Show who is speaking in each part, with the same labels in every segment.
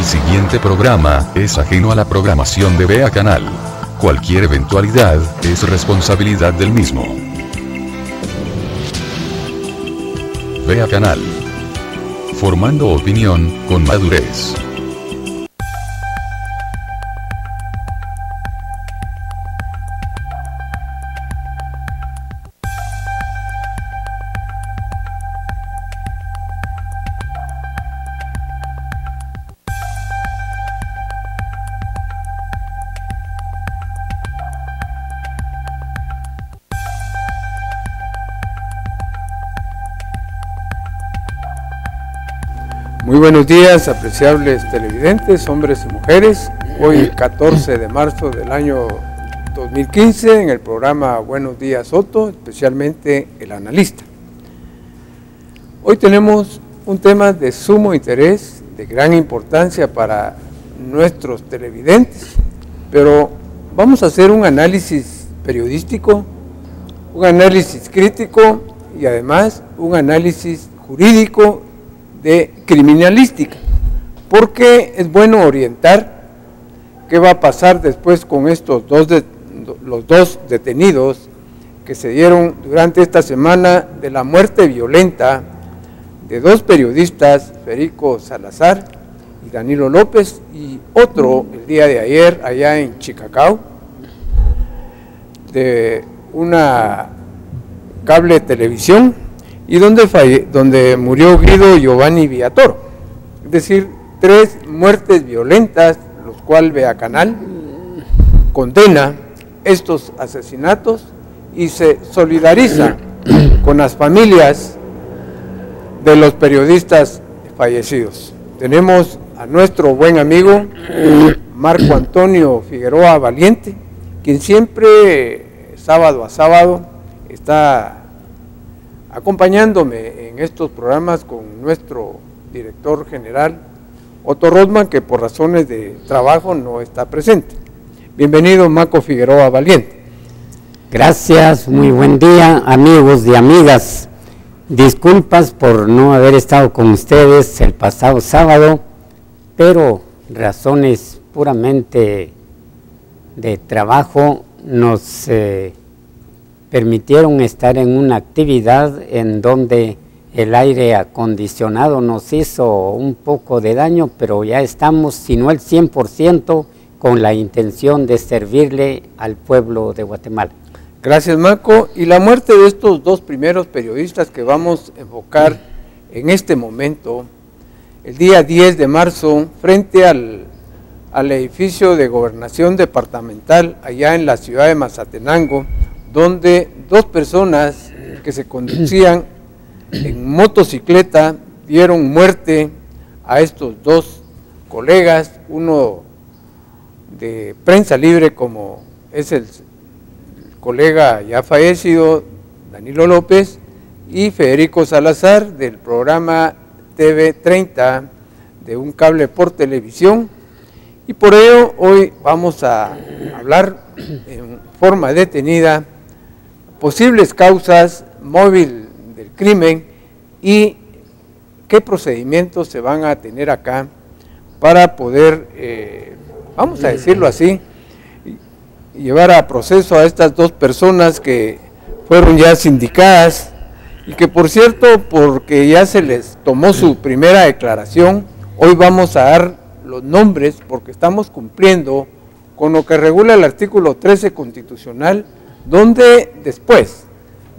Speaker 1: siguiente programa es ajeno a la programación de Vea Canal. Cualquier eventualidad es responsabilidad del mismo. Vea Canal. Formando opinión con madurez.
Speaker 2: Muy buenos días, apreciables televidentes, hombres y mujeres. Hoy 14 de marzo del año 2015 en el programa Buenos Días Soto, especialmente el analista. Hoy tenemos un tema de sumo interés, de gran importancia para nuestros televidentes, pero vamos a hacer un análisis periodístico, un análisis crítico y además un análisis jurídico de criminalística, porque es bueno orientar qué va a pasar después con los dos detenidos que se dieron durante esta semana de la muerte violenta de dos periodistas, Federico Salazar y Danilo López, y otro el día de ayer allá en Chicacao, de una cable televisión, y donde murió Guido Giovanni Villatoro. Es decir, 3 muertes violentas, los cuales Vea Canal condena estos asesinatos y se solidariza con las familias de los periodistas fallecidos. Tenemos a nuestro buen amigo Marco Antonio Figueroa Valiente, quien siempre, sábado a sábado, está acompañándome en estos programas con nuestro director general, Otto Rosman, que por razones de trabajo no está presente. Bienvenido, Marco Figueroa Valiente.
Speaker 3: Gracias, muy buen día, amigos y amigas. Disculpas por no haber estado con ustedes el pasado sábado, pero razones puramente de trabajo nos permitieron estar en una actividad en donde el aire acondicionado nos hizo un poco de daño, pero ya estamos, si no el 100%, con la intención de servirle al pueblo de Guatemala.
Speaker 2: Gracias, Marco. Y la muerte de estos dos primeros periodistas que vamos a enfocar en este momento, el día 10 de marzo, frente al edificio de gobernación departamental allá en la ciudad de Mazatenango, donde dos personas que se conducían en motocicleta dieron muerte a estos dos colegas, uno de Prensa Libre, como es el colega ya fallecido, Danilo López, y Federico Salazar, del programa TV 30, de un cable por televisión. Y por ello hoy vamos a hablar en forma detenida posibles causas, móvil del crimen y qué procedimientos se van a tener acá para poder, vamos a decirlo así, llevar a proceso a estas dos personas que fueron ya sindicadas y que, por cierto, porque ya se les tomó su primera declaración, hoy vamos a dar los nombres porque estamos cumpliendo con lo que regula el artículo 13 constitucional, donde después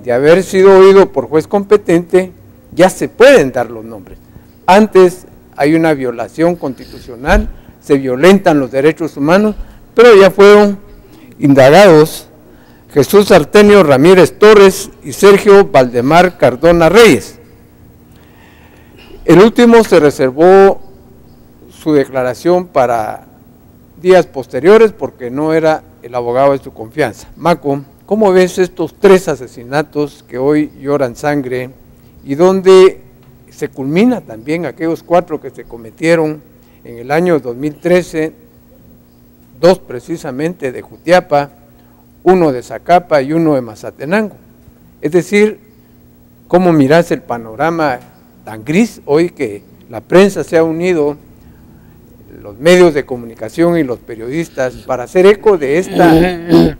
Speaker 2: de haber sido oído por juez competente, ya se pueden dar los nombres. Antes hay una violación constitucional, se violentan los derechos humanos, pero ya fueron indagados Jesús Artemio Ramírez Torres y Sergio Valdemar Cardona Reyes. El último se reservó su declaración para días posteriores porque no era el abogado de su confianza. Marco, ¿cómo ves estos 3 asesinatos que hoy lloran sangre y donde se culmina también aquellos 4 que se cometieron en el año 2013, 2 precisamente de Jutiapa, 1 de Zacapa y 1 de Mazatenango? Es decir, ¿cómo mirás el panorama tan gris hoy que la prensa se ha unido los medios de comunicación y los periodistas para hacer eco de esta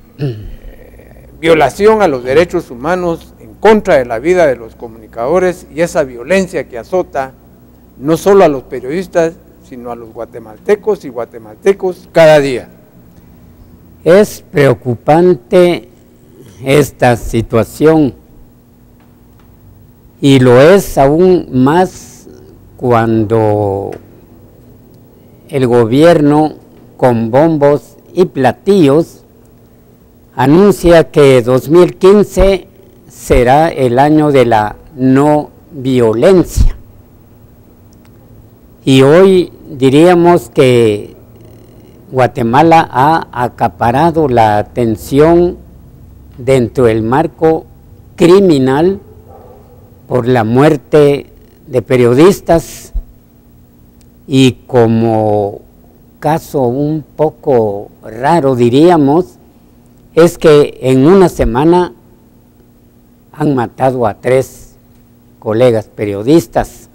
Speaker 2: violación a los derechos humanos en contra de la vida de los comunicadores y esa violencia que azota no solo a los periodistas, sino a los guatemaltecos y guatemaltecos cada día.
Speaker 3: Es preocupante esta situación y lo es aún más cuando el gobierno con bombos y platillos anuncia que 2015 será el año de la no violencia. Y hoy diríamos que Guatemala ha acaparado la atención dentro del marco criminal por la muerte de periodistas y como caso un poco raro diríamos es que en una semana han matado a 3 colegas periodistas.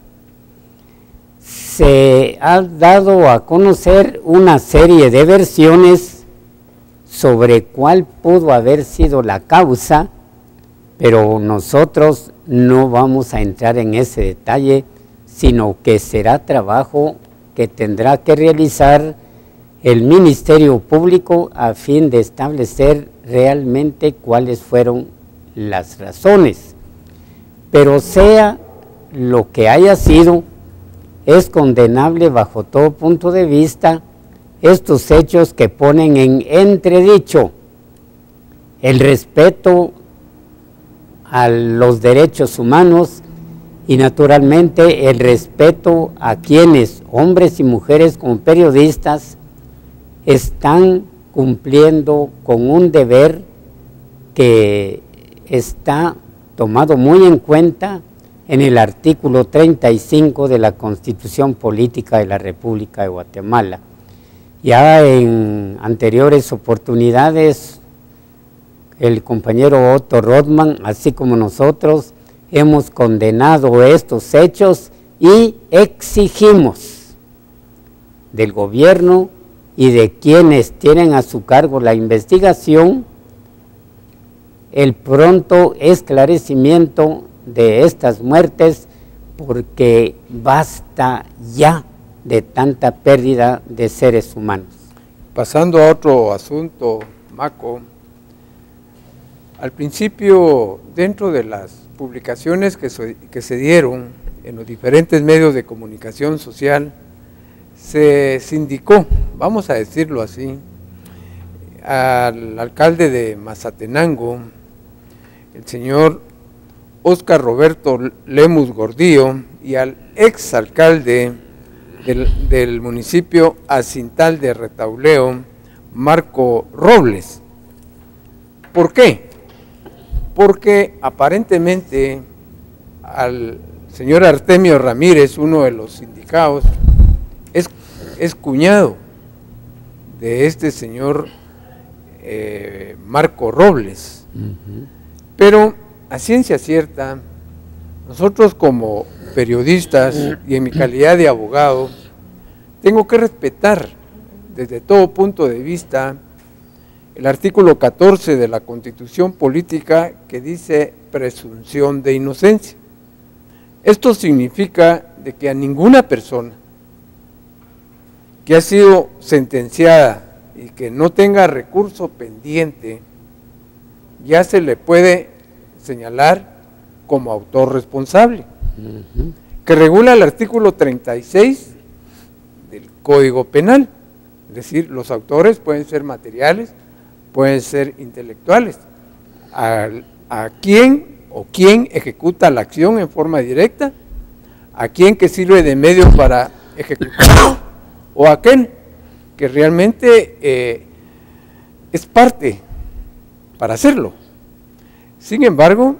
Speaker 3: Se ha dado a conocer una serie de versiones sobre cuál pudo haber sido la causa, pero nosotros no vamos a entrar en ese detalle, sino que será trabajo que tendrá que realizar el Ministerio Público a fin de establecer realmente cuáles fueron las razones. Pero sea lo que haya sido, es condenable bajo todo punto de vista estos hechos que ponen en entredicho el respeto a los derechos humanos y naturalmente el respeto a quienes, hombres y mujeres como periodistas, están cumpliendo con un deber que está tomado muy en cuenta en el artículo 35 de la Constitución Política de la República de Guatemala. Ya en anteriores oportunidades, el compañero Otto Rothman, así como nosotros, hemos condenado estos hechos y exigimos del gobierno y de quienes tienen a su cargo la investigación el pronto esclarecimiento de estas muertes, porque basta ya de tanta pérdida de seres humanos.
Speaker 2: Pasando a otro asunto, Maco, al principio, dentro de las publicaciones que se dieron en los diferentes medios de comunicación social, se sindicó, vamos a decirlo así, al alcalde de Mazatenango, el señor Óscar Roberto Lemus Gordillo, y al exalcalde del municipio Acintal de Retauleo, Marco Robles. ¿Por qué? Porque aparentemente al señor Artemio Ramírez, uno de los sindicados, es cuñado de este señor Marco Robles. Pero a ciencia cierta, nosotros como periodistas y en mi calidad de abogado, tengo que respetar desde todo punto de vista el artículo 14 de la Constitución Política que dice presunción de inocencia. Esto significa de que a ninguna persona que ha sido sentenciada y que no tenga recurso pendiente, ya se le puede señalar como autor responsable, que regula el artículo 36 del Código Penal. Es decir, los autores pueden ser materiales, pueden ser intelectuales. A quién o quién ejecuta la acción en forma directa, a quién que sirve de medio para ejecutarlo, o a aquel que realmente es parte para hacerlo. Sin embargo,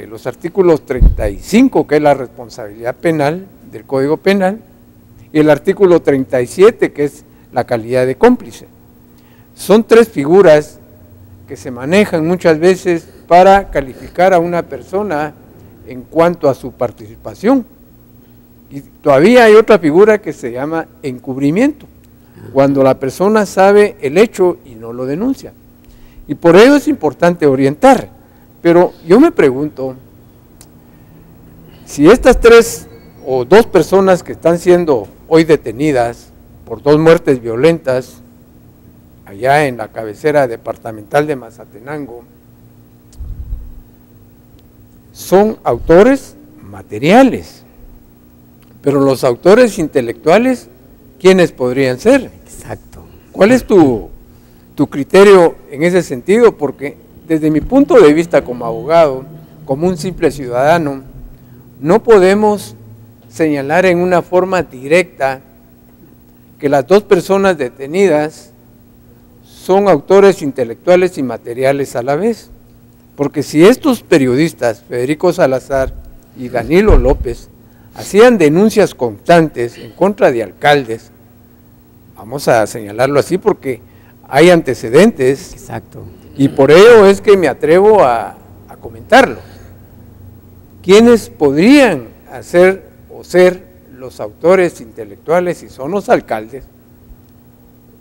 Speaker 2: los artículos 35, que es la responsabilidad penal del Código Penal, y el artículo 37, que es la calidad de cómplice, son 3 figuras que se manejan muchas veces para calificar a una persona en cuanto a su participación. Y todavía hay otra figura que se llama encubrimiento, cuando la persona sabe el hecho y no lo denuncia. Y por ello es importante orientar. Pero yo me pregunto, si estas 3 o 2 personas que están siendo hoy detenidas por 2 muertes violentas allá en la cabecera departamental de Mazatenango, son autores materiales, pero los autores intelectuales, ¿quiénes podrían ser?
Speaker 3: Exacto.
Speaker 2: ¿Cuál es tu criterio en ese sentido? Porque desde mi punto de vista como abogado, como un simple ciudadano, no podemos señalar en una forma directa que las 2 personas detenidas son autores intelectuales y materiales a la vez. Porque si estos periodistas, Federico Salazar y Danilo López, hacían denuncias constantes en contra de alcaldes, vamos a señalarlo así porque hay antecedentes.
Speaker 3: Exacto.
Speaker 2: Y por ello es que me atrevo a comentarlo. ¿Quiénes podrían hacer o ser los autores intelectuales si son los alcaldes?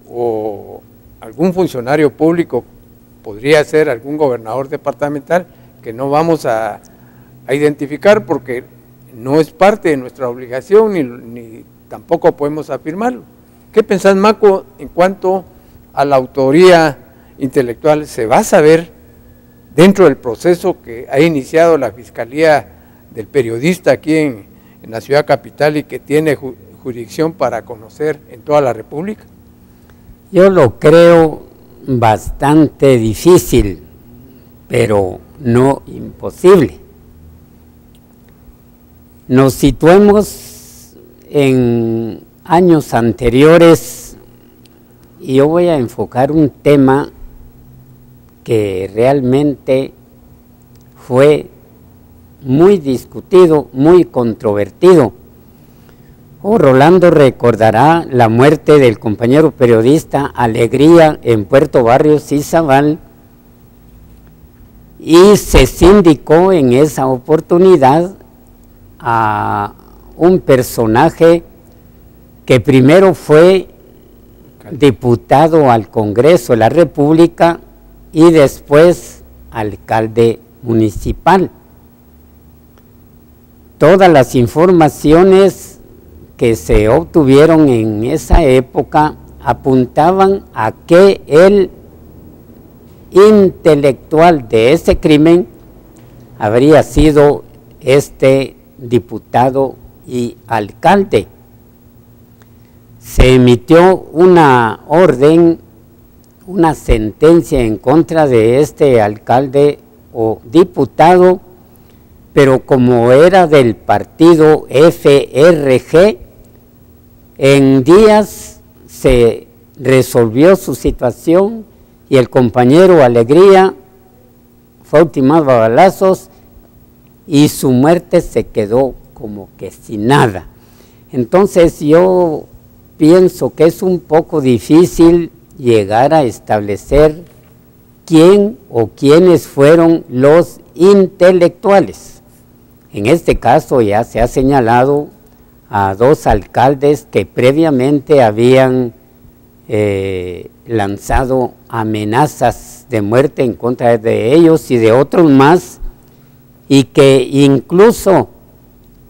Speaker 2: O algún funcionario público, podría ser algún gobernador departamental, que no vamos a identificar porque no es parte de nuestra obligación ni tampoco podemos afirmarlo. ¿Qué pensás, Maco, en cuanto a la autoría intelectual? ¿Se va a saber dentro del proceso que ha iniciado la Fiscalía del Periodista aquí en la ciudad capital y que tiene jurisdicción para conocer en toda la República?
Speaker 3: Yo lo creo bastante difícil, pero no imposible. Nos situemos en años anteriores y yo voy a enfocar un tema que realmente fue muy discutido, muy controvertido. Rolando recordará la muerte del compañero periodista Alegría en Puerto Barrios Izabal, y se sindicó en esa oportunidad a un personaje que primero fue diputado al Congreso de la República y después alcalde municipal. Todas las informaciones que se obtuvieron en esa época apuntaban a que el intelectual de ese crimen habría sido este diputado y alcalde. Se emitió una orden, una sentencia en contra de este alcalde o diputado, pero como era del partido FRG, en días se resolvió su situación y el compañero Alegría fue ultimado a balazos y su muerte se quedó como que sin nada. Entonces yo pienso que es un poco difícil llegar a establecer quién o quiénes fueron los intelectuales. En este caso ya se ha señalado a 2 alcaldes que previamente habían lanzado amenazas de muerte en contra de ellos y de otros más, y que incluso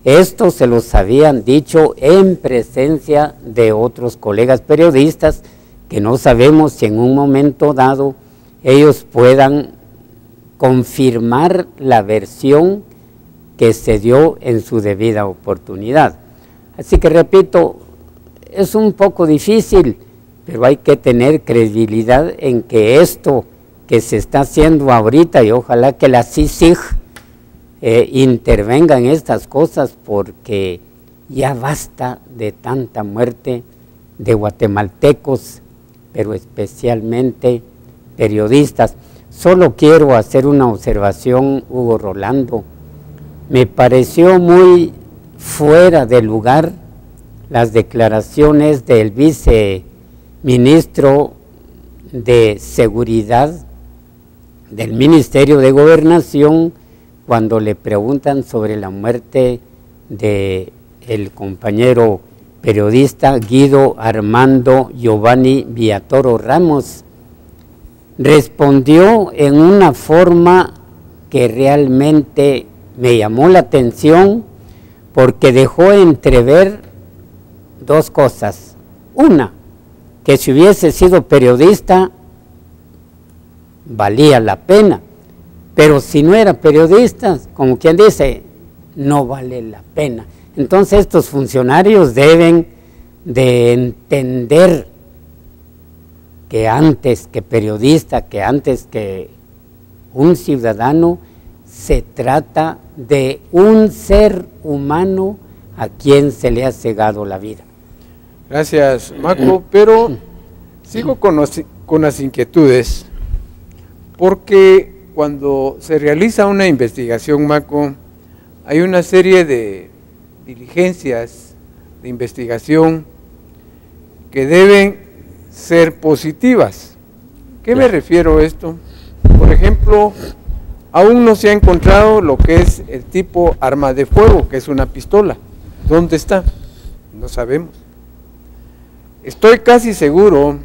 Speaker 3: esto se los habían dicho en presencia de otros colegas periodistas, que no sabemos si en un momento dado ellos puedan confirmar la versión que se dio en su debida oportunidad. Así que repito, es un poco difícil, pero hay que tener credibilidad en que esto que se está haciendo ahorita, y ojalá que la CICIG intervenga en estas cosas, porque ya basta de tanta muerte de guatemaltecos, pero especialmente periodistas. Solo quiero hacer una observación, Hugo Rolando. Me pareció muy fuera de lugar las declaraciones del viceministro de Seguridad del Ministerio de Gobernación cuando le preguntan sobre la muerte de el compañero periodista Guido Armando Giovanni Villatoro Ramos respondió en una forma que realmente me llamó la atención, porque dejó entrever dos cosas. Una, que si hubiese sido periodista valía la pena, pero si no era periodista, como quien dice, no vale la pena. Entonces estos funcionarios deben de entender que antes que periodista, que antes que un ciudadano, se trata de un ser humano a quien se le ha cegado la vida.
Speaker 2: Gracias, Maco, pero sigo con las inquietudes, porque cuando se realiza una investigación, Maco, hay una serie de diligencias de investigación que deben ser positivas. ¿Qué me refiero a esto? Por ejemplo, aún no se ha encontrado lo que es el tipo arma de fuego, que es una pistola. ¿Dónde está? No sabemos. Estoy casi seguro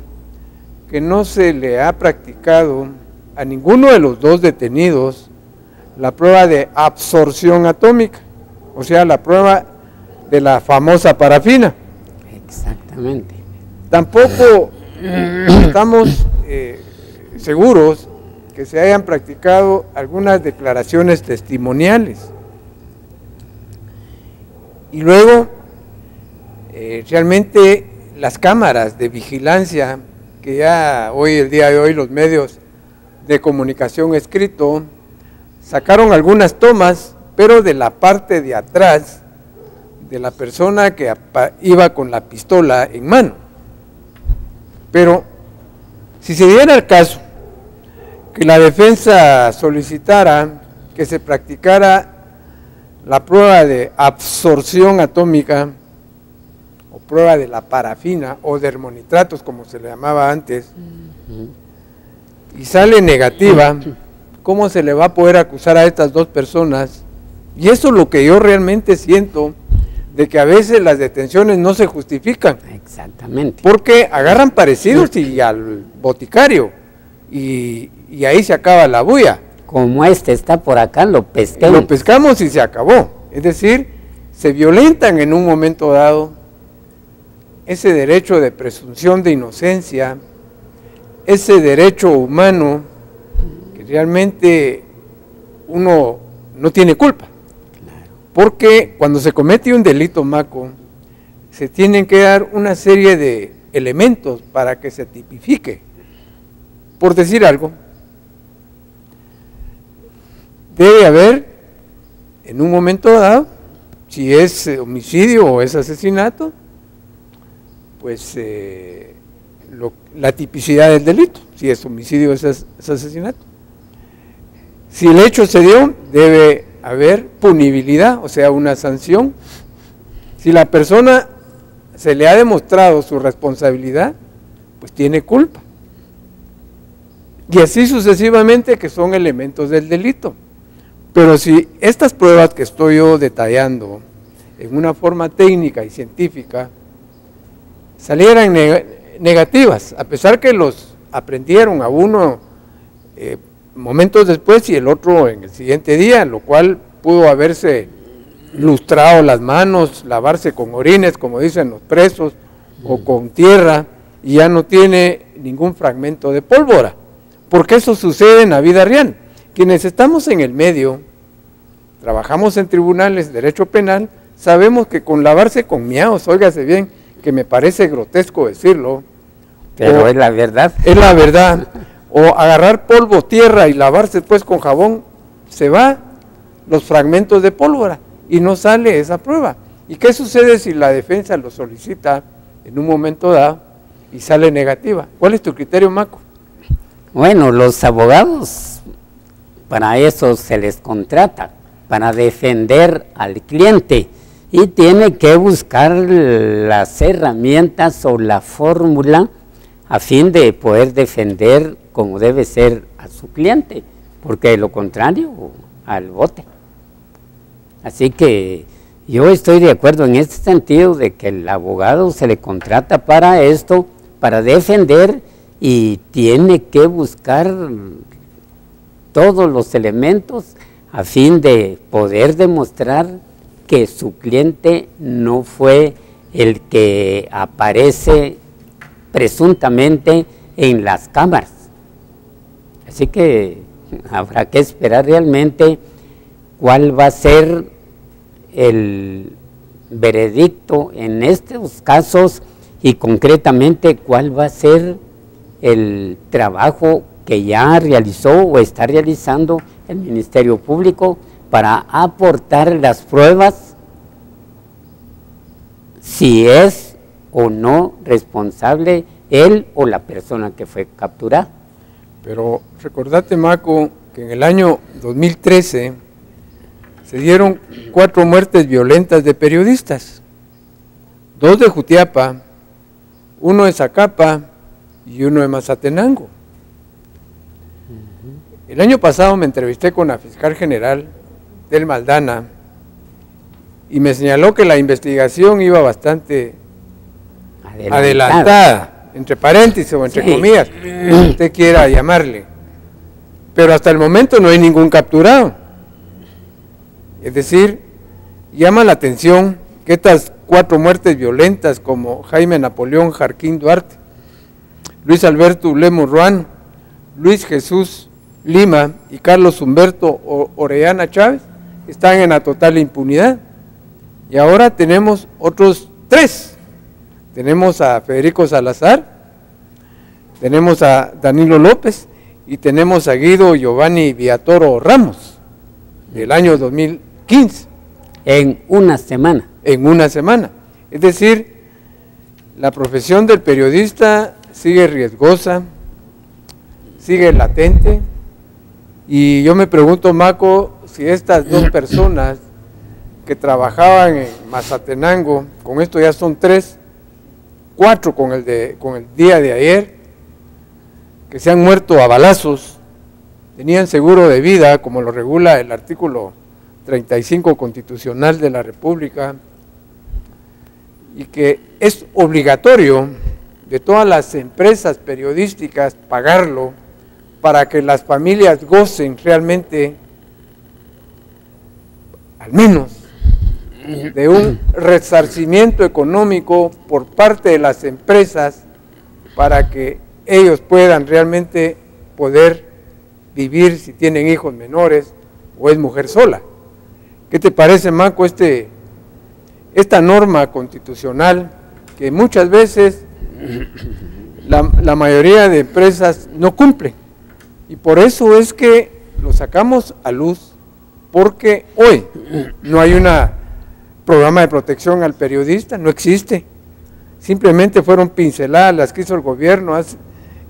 Speaker 2: que no se le ha practicado a ninguno de los dos detenidos la prueba de absorción atómica, o sea, la prueba de la famosa parafina.
Speaker 3: Exactamente.
Speaker 2: Tampoco estamos seguros que se hayan practicado algunas declaraciones testimoniales. Y luego, realmente las cámaras de vigilancia, que ya hoy, el día de hoy, los medios de comunicación escrito sacaron algunas tomas, pero de la parte de atrás de la persona que iba con la pistola en mano. Pero si se diera el caso que la defensa solicitara que se practicara la prueba de absorción atómica o prueba de la parafina o de hermonitratos, como se le llamaba antes, y sale negativa, ¿cómo se le va a poder acusar a estas dos personas? Y eso es lo que yo realmente siento, de que a veces las detenciones no se justifican.
Speaker 3: Exactamente.
Speaker 2: Porque agarran parecidos y al boticario, y ahí se acaba la bulla.
Speaker 3: Como este está por acá, lo pescamos.
Speaker 2: Lo pescamos y se acabó. Es decir, se violentan en un momento dado ese derecho de presunción de inocencia, ese derecho humano que realmente uno no tiene culpa. Porque cuando se comete un delito, Maco, se tienen que dar una serie de elementos para que se tipifique. Por decir algo, debe haber, en un momento dado, si es homicidio o es asesinato, pues la tipicidad del delito, si es homicidio o es asesinato. Si el hecho se dio, debe haber punibilidad, o sea, una sanción. Si la persona se le ha demostrado su responsabilidad, pues tiene culpa. Y así sucesivamente, que son elementos del delito. Pero si estas pruebas que estoy yo detallando en una forma técnica y científica salieran negativas, a pesar que los aprendieron a uno momentos después y el otro en el siguiente día, lo cual pudo haberse lustrado las manos, lavarse con orines, como dicen los presos, o con tierra, y ya no tiene ningún fragmento de pólvora, porque eso sucede en la vida real. Quienes estamos en el medio, trabajamos en tribunales de derecho penal, sabemos que con lavarse con miaos, óigase bien, que me parece grotesco decirlo,
Speaker 3: pero es la verdad.
Speaker 2: Es la verdad. O agarrar polvo, tierra y lavarse pues con jabón, se va los fragmentos de pólvora y no sale esa prueba. ¿Y qué sucede si la defensa lo solicita en un momento dado y sale negativa? ¿Cuál es tu criterio, Maco?
Speaker 3: Bueno, los abogados, para eso se les contrata, para defender al cliente, y tiene que buscar las herramientas o la fórmula a fin de poder defender como debe ser a su cliente, porque de lo contrario, al bote. Así que Yo estoy de acuerdo en este sentido de que el abogado se le contrata para esto, para defender, y tiene que buscar todos los elementos a fin de poder demostrar que su cliente no fue el que aparece presuntamente en las cámaras. Así que habrá que esperar realmente cuál va a ser el veredicto en estos casos y concretamente cuál va a ser el trabajo que ya realizó o está realizando el Ministerio Público para aportar las pruebas si es o no responsable él o la persona que fue capturada.
Speaker 2: Pero recordate, Maco, que en el año 2013 se dieron 4 muertes violentas de periodistas, 2 de Jutiapa, 1 de Zacapa y 1 de Mazatenango. El año pasado me entrevisté con la fiscal general del Maldana y me señaló que la investigación iba bastante adelantada, entre paréntesis o entre comillas, como usted quiera llamarle. Pero hasta el momento no hay ningún capturado. Es decir, llama la atención que estas 4 muertes violentas como Jaime Napoleón Jarquín Duarte, Luis Alberto Lemos Ruano, Luis Jesús Lima y Carlos Humberto Orellana Chávez están en la total impunidad. Y ahora tenemos otros 3. Tenemos a Federico Salazar, tenemos a Danilo López y tenemos a Guido Giovanni Villatoro Ramos del año 2015.
Speaker 3: En una semana.
Speaker 2: En una semana. Es decir, la profesión del periodista sigue riesgosa, sigue latente, y yo me pregunto, Maco, si estas 2 personas que trabajaban en Mazatenango, con esto ya son 3, 4 con el día de ayer, que se han muerto a balazos, tenían seguro de vida, como lo regula el artículo 35 constitucional de la República, y que es obligatorio de todas las empresas periodísticas pagarlo para que las familias gocen realmente, al menos, de un resarcimiento económico por parte de las empresas para que ellos puedan realmente poder vivir si tienen hijos menores o es mujer sola. ¿Qué te parece, Maco, esta norma constitucional que muchas veces la mayoría de empresas no cumplen? Y por eso es que lo sacamos a luz, porque hoy no hay un programa de protección al periodista, no existe. Simplemente fueron pinceladas las que hizo el gobierno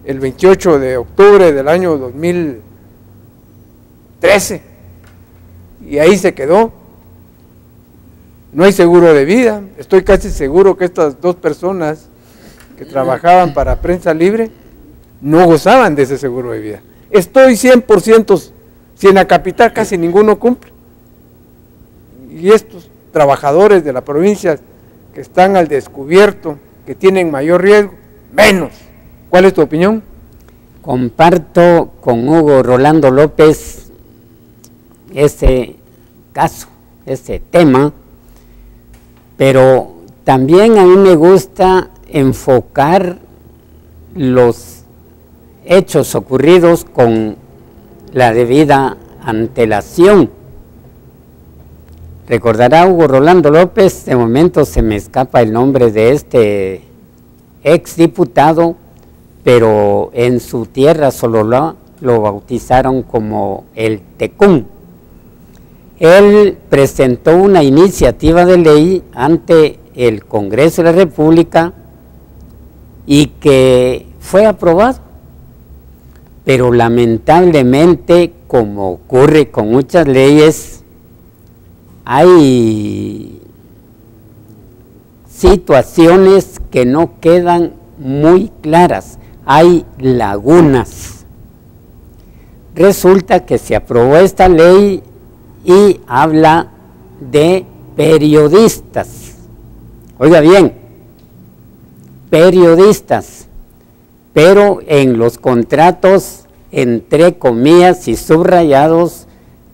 Speaker 2: el 28 de octubre del año 2013, y ahí se quedó. No hay seguro de vida. Estoy casi seguro que estas 2 personas que trabajaban para Prensa Libre no gozaban de ese seguro de vida. Estoy 100%, si en la capital casi ninguno cumple. Y estos trabajadores de la provincia que están al descubierto, que tienen mayor riesgo, menos. ¿Cuál es tu opinión?
Speaker 3: Comparto con Hugo Rolando López ese caso, ese tema, pero también a mí me gusta enfocar los hechos ocurridos con la debida antelación. Recordará Hugo Rolando López, de momento se me escapa el nombre de este exdiputado, pero en su tierra solo lo bautizaron como el Tecún. Él presentó una iniciativa de ley ante el Congreso de la República y que fue aprobado. Pero lamentablemente, como ocurre con muchas leyes, hay situaciones que no quedan muy claras, hay lagunas. Resulta que se aprobó esta ley y habla de periodistas. Oiga bien, periodistas, pero en los contratos, entre comillas y subrayados,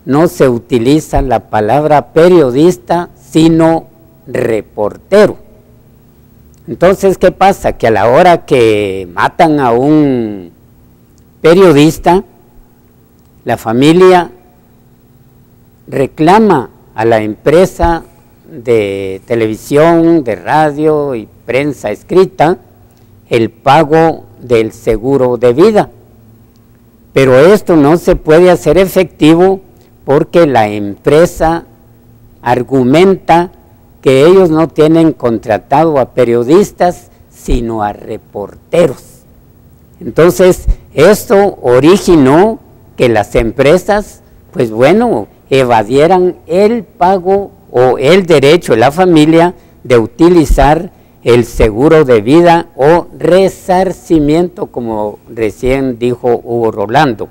Speaker 3: no se utiliza la palabra periodista, sino reportero. Entonces, ¿qué pasa? Que a la hora que matan a un periodista, la familia reclama a la empresa de televisión, de radio y prensa escrita el pago del seguro de vida. Pero esto no se puede hacer efectivo porque la empresa argumenta que ellos no tienen contratado a periodistas, sino a reporteros. Entonces, esto originó que las empresas, pues bueno, evadieran el pago o el derecho de la familia de utilizar el seguro de vida o resarcimiento, como recién dijo Hugo Rolando.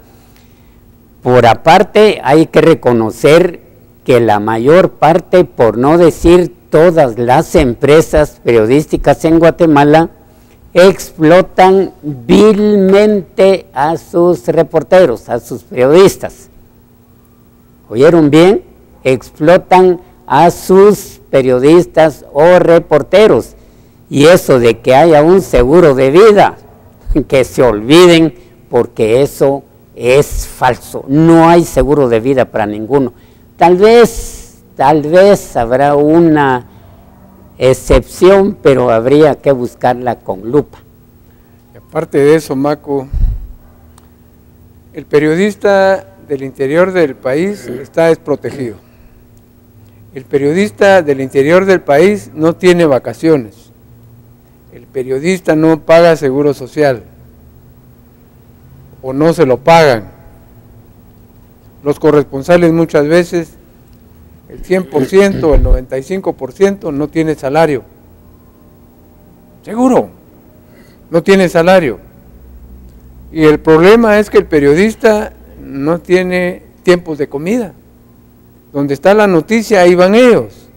Speaker 3: Por aparte, hay que reconocer que la mayor parte, por no decir todas las empresas periodísticas en Guatemala, explotan vilmente a sus reporteros, a sus periodistas. ¿Oyeron bien? Explotan a sus periodistas o reporteros. Y eso de que haya un seguro de vida, que se olviden, porque eso es falso. No hay seguro de vida para ninguno. Tal vez habrá una excepción, pero habría que buscarla con lupa.
Speaker 2: Y aparte de eso, Maco, el periodista del interior del país está desprotegido. El periodista del interior del país no tiene vacaciones. El periodista no paga seguro social o no se lo pagan. Los corresponsales muchas veces, el 100% o el 95% no tiene salario. Seguro, no tiene salario. Y el problema es que el periodista no tiene tiempos de comida. Donde está la noticia, ahí van ellos.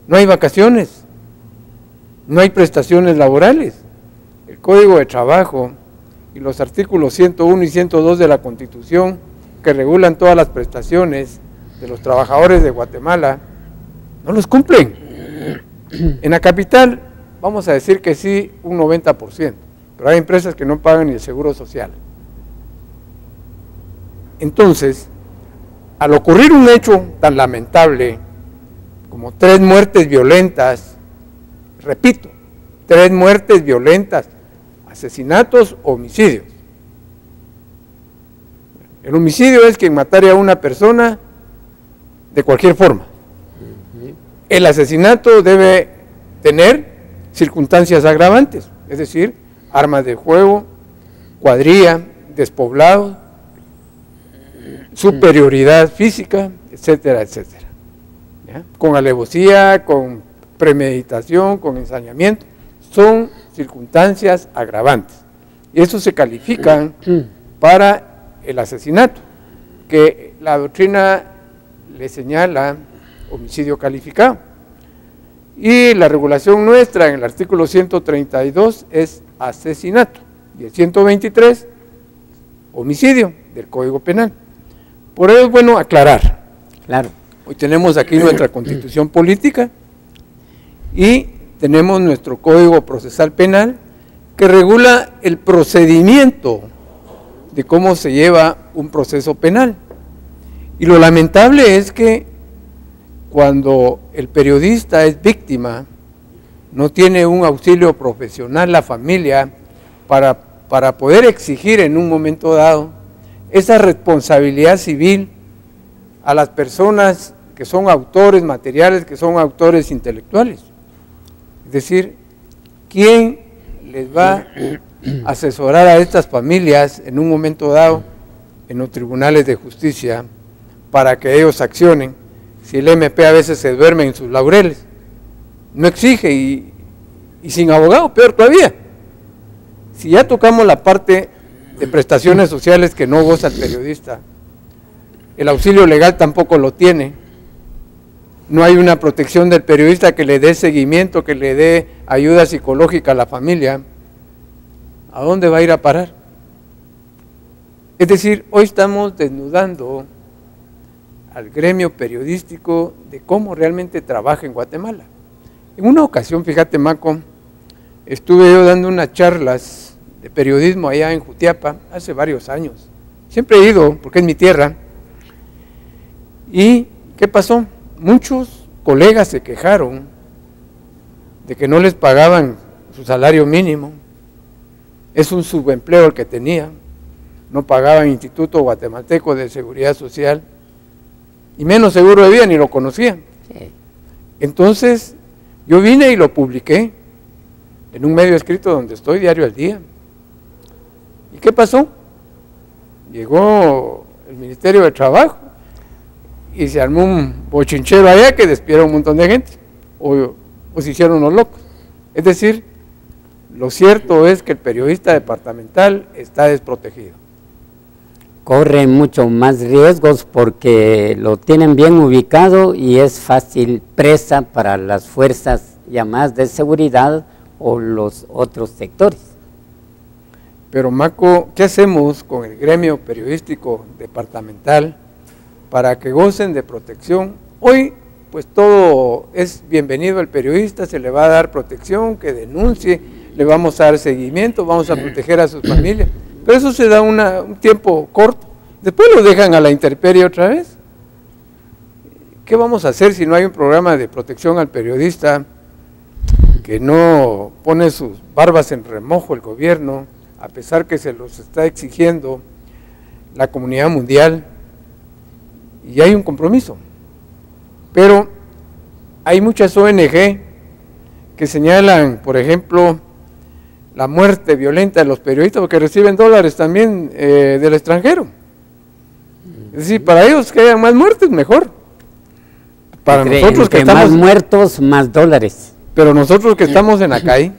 Speaker 2: No hay vacaciones, no hay prestaciones laborales. El Código de Trabajo y los artículos 101 y 102 de la Constitución, que regulan todas las prestaciones de los trabajadores de Guatemala, no los cumplen. En la capital, vamos a decir que sí, un 90%, pero hay empresas que no pagan ni el seguro social. Entonces, al ocurrir un hecho tan lamentable como 3 muertes violentas, repito, 3 muertes violentas, asesinatos, homicidios. El homicidio es quien matare a una persona de cualquier forma. El asesinato debe tener circunstancias agravantes, es decir, armas de fuego, cuadrilla, despoblado, superioridad física, etcétera, etcétera. ¿Ya? Con alevosía, con premeditación, con ensañamiento, son circunstancias agravantes. Y eso se califican para el asesinato, que la doctrina le señala homicidio calificado. Y la regulación nuestra en el artículo 132 es asesinato, y el 123, homicidio del Código Penal. Por ello es bueno aclarar.
Speaker 3: Claro.
Speaker 2: Hoy tenemos aquí nuestra Constitución Política y tenemos nuestro Código Procesal Penal que regula el procedimiento de cómo se lleva un proceso penal. Y lo lamentable es que cuando el periodista es víctima, no tiene un auxilio profesional la familia para poder exigir en un momento dado esa responsabilidad civil a las personas que son autores materiales, que son autores intelectuales. Es decir, ¿quién les va a asesorar a estas familias en un momento dado en los tribunales de justicia para que ellos accionen si el MP a veces se duerme en sus laureles? No exige y sin abogado, peor todavía. Si ya tocamos la parte de prestaciones sociales que no goza el periodista, el auxilio legal tampoco lo tiene, no hay una protección del periodista que le dé seguimiento, que le dé ayuda psicológica a la familia, ¿a dónde va a ir a parar? Es decir, hoy estamos desnudando al gremio periodístico de cómo realmente trabaja en Guatemala. En una ocasión, fíjate, Maco, estuve yo dando unas charlas de periodismo allá en Jutiapa hace varios años. Siempre he ido, porque es mi tierra. ¿Y qué pasó? Muchos colegas se quejaron de que no les pagaban su salario mínimo. Es un subempleo el que tenía. No pagaban Instituto Guatemalteco de Seguridad Social. Y menos seguro de vida, ni lo conocían. Sí. Entonces, yo vine y lo publiqué en un medio escrito donde estoy, Diario al Día. ¿Y qué pasó? Llegó el Ministerio de Trabajo y se armó un bochinchero allá que despidieron un montón de gente, o se hicieron unos locos. Es decir, lo cierto es que el periodista departamental está desprotegido.
Speaker 3: Corre mucho más riesgos porque lo tienen bien ubicado y es fácil presa para las fuerzas llamadas de seguridad o los otros sectores.
Speaker 2: Pero Maco, ¿qué hacemos con el gremio periodístico departamental para que gocen de protección? Hoy, pues todo es bienvenido al periodista, se le va a dar protección, que denuncie, le vamos a dar seguimiento, vamos a proteger a sus familias. Pero eso se da un tiempo corto, después lo dejan a la intemperie otra vez. ¿Qué vamos a hacer si no hay un programa de protección al periodista que no pone sus barbas en remojo el gobierno, a pesar que se los está exigiendo la comunidad mundial, y hay un compromiso? Pero hay muchas ONG que señalan, por ejemplo, la muerte violenta de los periodistas porque reciben dólares también del extranjero. Es decir, para ellos que hayan más muertes, mejor. Para nosotros que estamos...
Speaker 3: más muertos, más dólares.
Speaker 2: Pero nosotros que estamos en la calle,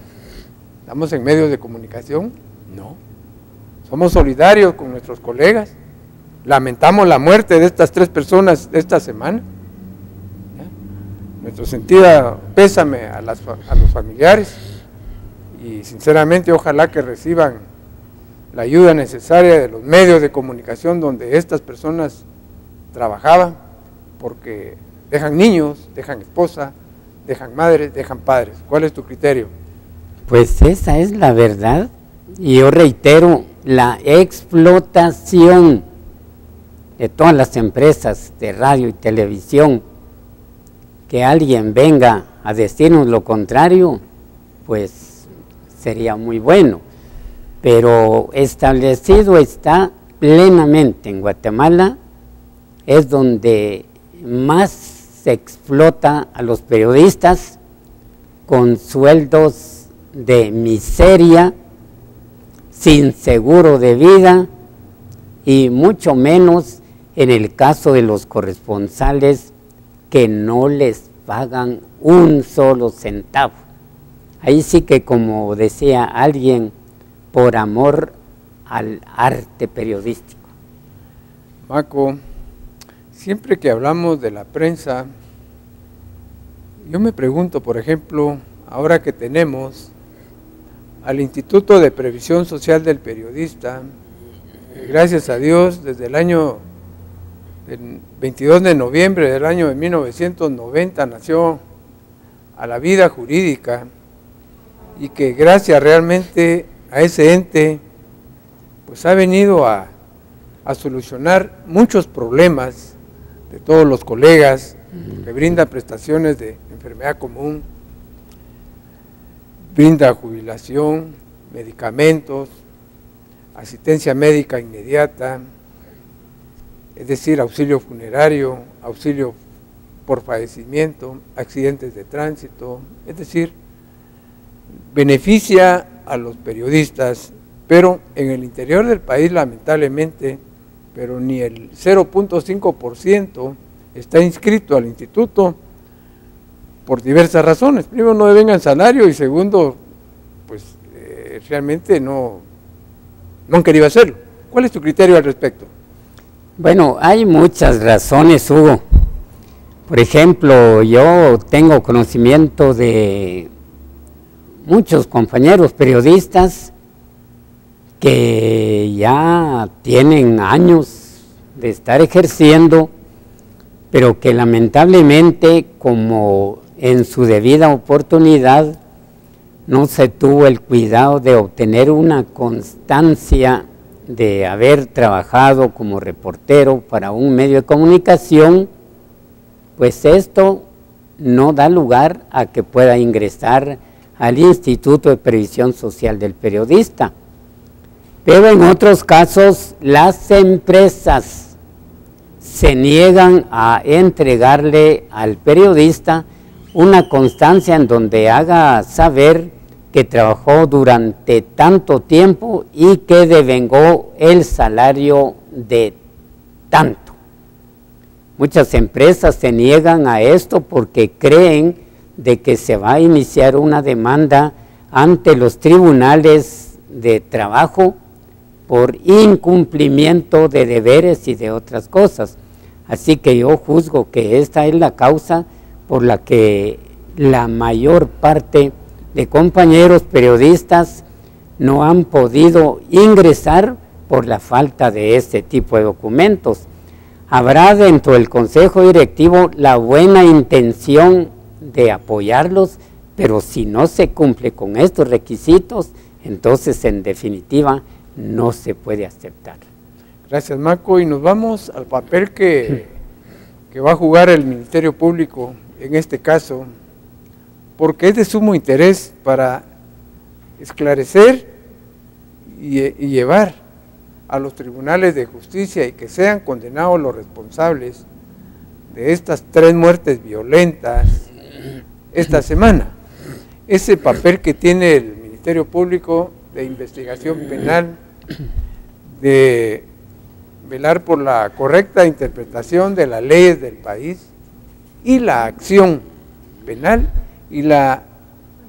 Speaker 2: estamos en medios de comunicación, no. Somos solidarios con nuestros colegas. Lamentamos la muerte de estas 3 personas de esta semana. Nuestro sentido pésame a los familiares y sinceramente ojalá que reciban la ayuda necesaria de los medios de comunicación donde estas personas trabajaban, porque dejan niños, dejan esposa, dejan madres, dejan padres. ¿Cuál es tu criterio?
Speaker 3: Pues esa es la verdad, y yo reitero, la explotación de todas las empresas de radio y televisión, que alguien venga a decirnos lo contrario, pues sería muy bueno, pero establecido está plenamente en Guatemala, es donde más se explota a los periodistas con sueldos de miseria, sin seguro de vida, y mucho menos en el caso de los corresponsales que no les pagan un solo centavo. Ahí sí que, como decía alguien, por amor al arte periodístico.
Speaker 2: Maco, siempre que hablamos de la prensa, yo me pregunto, por ejemplo, ahora que tenemos al Instituto de Previsión Social del Periodista, gracias a Dios, desde el año 22 de noviembre del año de 1990 nació a la vida jurídica, y que gracias realmente a ese ente, pues ha venido a solucionar muchos problemas de todos los colegas, que brinda prestaciones de enfermedad común, brinda jubilación, medicamentos, asistencia médica inmediata, es decir, auxilio funerario, auxilio por fallecimiento, accidentes de tránsito, es decir, beneficia a los periodistas, pero en el interior del país, lamentablemente, pero ni el 0.5% está inscrito al instituto por diversas razones. Primero, no devengan salario, y segundo, pues realmente no han querido hacerlo. ¿Cuál es tu criterio al respecto?
Speaker 3: Bueno, hay muchas razones, Hugo. Por ejemplo, yo tengo conocimiento de muchos compañeros periodistas que ya tienen años de estar ejerciendo, pero que lamentablemente, como en su debida oportunidad, no se tuvo el cuidado de obtener una constancia de haber trabajado como reportero para un medio de comunicación, pues esto no da lugar a que pueda ingresar al Instituto de Previsión Social del Periodista. Pero en otros casos, las empresas se niegan a entregarle al periodista una constancia en donde haga saber que trabajó durante tanto tiempo y que devengó el salario de tanto. Muchas empresas se niegan a esto porque creen de que se va a iniciar una demanda ante los tribunales de trabajo por incumplimiento de deberes y de otras cosas. Así que yo juzgo que esta es la causa por la que la mayor parte de compañeros periodistas no han podido ingresar por la falta de este tipo de documentos. Habrá dentro del Consejo Directivo la buena intención de apoyarlos, pero si no se cumple con estos requisitos, entonces en definitiva no se puede aceptar.
Speaker 2: Gracias, Maco, y nos vamos al papel que va a jugar el Ministerio Público en este caso, porque es de sumo interés para esclarecer y llevar a los tribunales de justicia y que sean condenados los responsables de estas 3 muertes violentas esta semana. Ese papel que tiene el Ministerio Público de investigación penal, de velar por la correcta interpretación de las leyes del país y la acción penal y la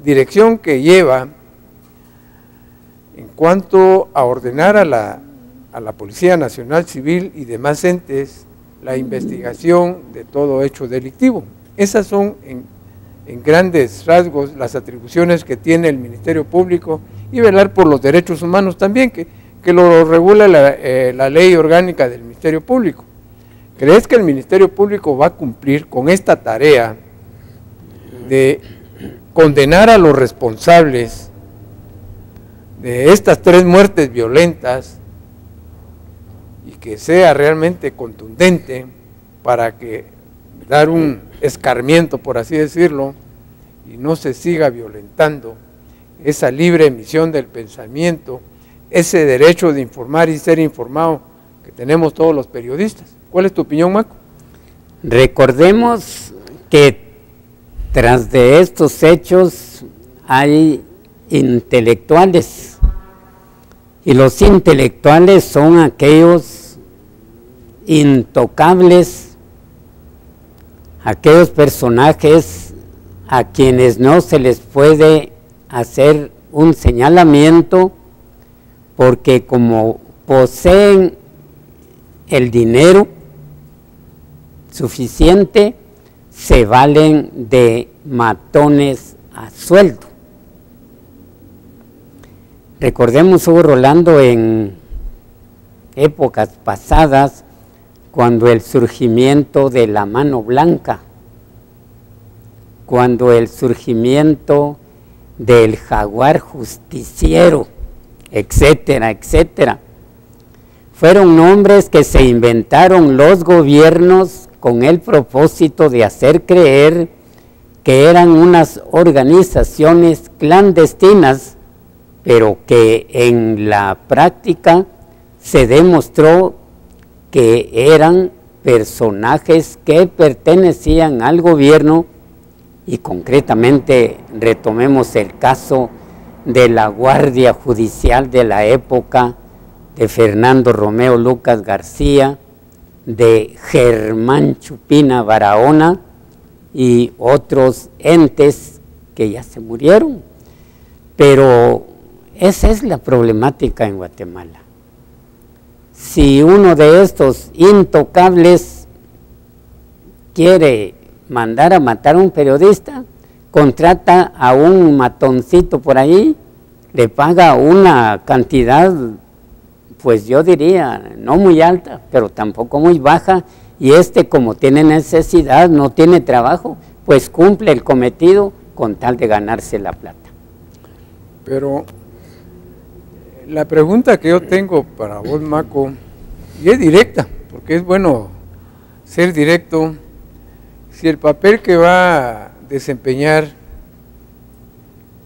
Speaker 2: dirección que lleva en cuanto a ordenar a la Policía Nacional Civil y demás entes la investigación de todo hecho delictivo. Esas son en grandes rasgos las atribuciones que tiene el Ministerio Público, y velar por los derechos humanos también, que lo regula la ley orgánica del Ministerio Público. ¿Crees que el Ministerio Público va a cumplir con esta tarea de condenar a los responsables de estas 3 muertes violentas y que sea realmente contundente para que dar un escarmiento, por así decirlo, y no se siga violentando esa libre emisión del pensamiento, ese derecho de informar y ser informado que tenemos todos los periodistas? ¿Cuál es tu opinión, Maco?
Speaker 3: Recordemos que tras de estos hechos hay intelectuales, y los intelectuales son aquellos intocables, aquellos personajes a quienes no se les puede hacer un señalamiento, porque como poseen el dinero suficiente, se valen de matones a sueldo. Recordemos, Hugo Rolando, en épocas pasadas, cuando el surgimiento de la mano blanca, cuando el surgimiento del jaguar justiciero, etcétera, etcétera, fueron nombres que se inventaron los gobiernos con el propósito de hacer creer que eran unas organizaciones clandestinas, pero que en la práctica se demostró que eran personajes que pertenecían al gobierno, y concretamente retomemos el caso de la Guardia Judicial de la época de Fernando Romeo Lucas García, de Germán Chupina Barahona y otros entes que ya se murieron. Pero esa es la problemática en Guatemala. Si uno de estos intocables quiere mandar a matar a un periodista, contrata a un matoncito por ahí, le paga una cantidad, pues yo diría, no muy alta, pero tampoco muy baja, y como tiene necesidad, no tiene trabajo, pues cumple el cometido con tal de ganarse la plata.
Speaker 2: Pero la pregunta que yo tengo para vos, Maco, y es directa, porque es bueno ser directo, si el papel que va a desempeñar